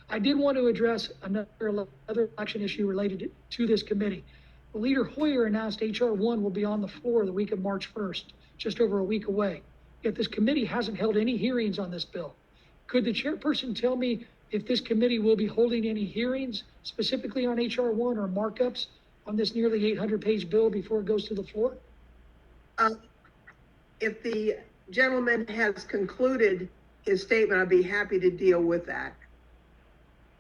I did want to address another election issue related to this committee. Leader Hoyer announced HR 1 will be on the floor the week of March 1st, just over a week away. Yet this committee hasn't held any hearings on this bill. Could the chairperson tell me if this committee will be holding any hearings specifically on HR 1 or markups on this nearly 800-page bill before it goes to the floor? If the gentleman has concluded his statement, I'd be happy to deal with that.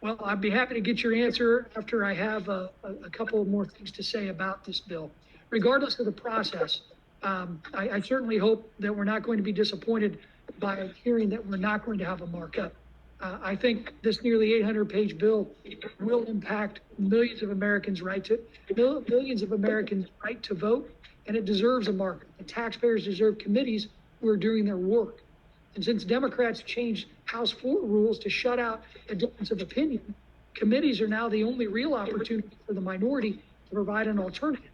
Well, I'd be happy to get your answer after I have a couple more things to say about this bill. Regardless of the process, I certainly hope that we're not going to be disappointed by hearing that we're not going to have a markup. I think this nearly 800-page bill will impact millions of Americans' right to vote, and it deserves a markup. The taxpayers deserve committees who are doing their work. And since Democrats changed House floor rules to shut out a difference of opinion, committees are now the only real opportunity for the minority to provide an alternative.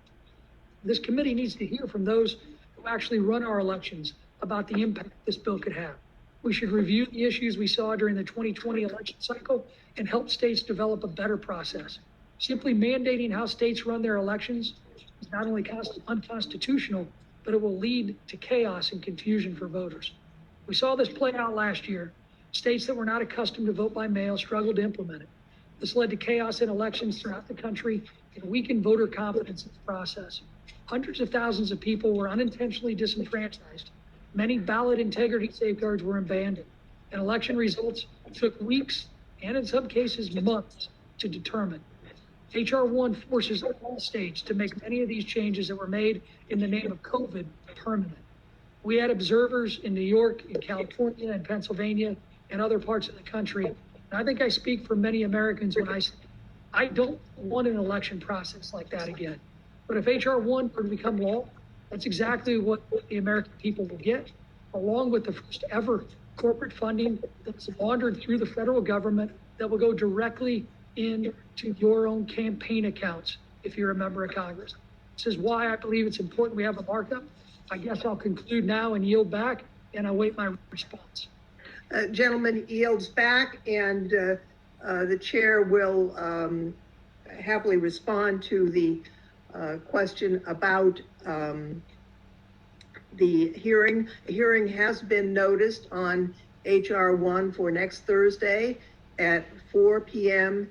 This committee needs to hear from those who actually run our elections about the impact this bill could have. We should review the issues we saw during the 2020 election cycle and help states develop a better process. Simply mandating how states run their elections is not only unconstitutional, but it will lead to chaos and confusion for voters. We saw this play out last year. States that were not accustomed to vote by mail struggled to implement it. This led to chaos in elections throughout the country and weakened voter confidence in the process. Hundreds of thousands of people were unintentionally disenfranchised. Many ballot integrity safeguards were abandoned, and election results took weeks and in some cases months to determine. HR 1 forces all states to make many of these changes that were made in the name of COVID permanent. We had observers in New York, in California, and Pennsylvania, and other parts of the country. And I think I speak for many Americans when I say, I don't want an election process like that again. But if HR 1 were to become law, that's exactly what the American people will get, along with the first ever corporate funding that's laundered through the federal government that will go directly into your own campaign accounts if you're a member of Congress. This is why I believe it's important we have a markup. I guess I'll conclude now and yield back and await my response. Gentleman yields back, and the chair will happily respond to the question about the hearing. A hearing has been noticed on HR 1 for next Thursday at 4 p.m.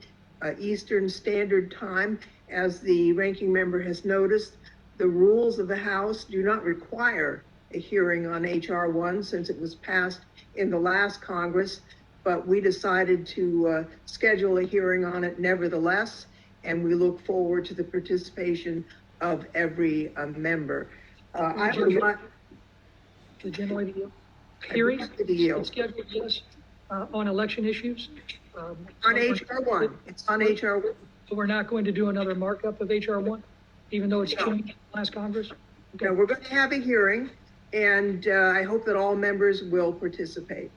Eastern Standard Time. As the ranking member has noticed, the rules of the House do not require a hearing on HR 1 since it was passed in the last Congress, but we decided to schedule a hearing on it nevertheless, and we look forward to the participation of every member. I would like the gentleman hearing scheduled, yes, on election issues. On HR 1, it's on HR 1. So we're not going to do another markup of HR 1, even though it's changed last Congress? Okay. No, we're going to have a hearing, and I hope that all members will participate.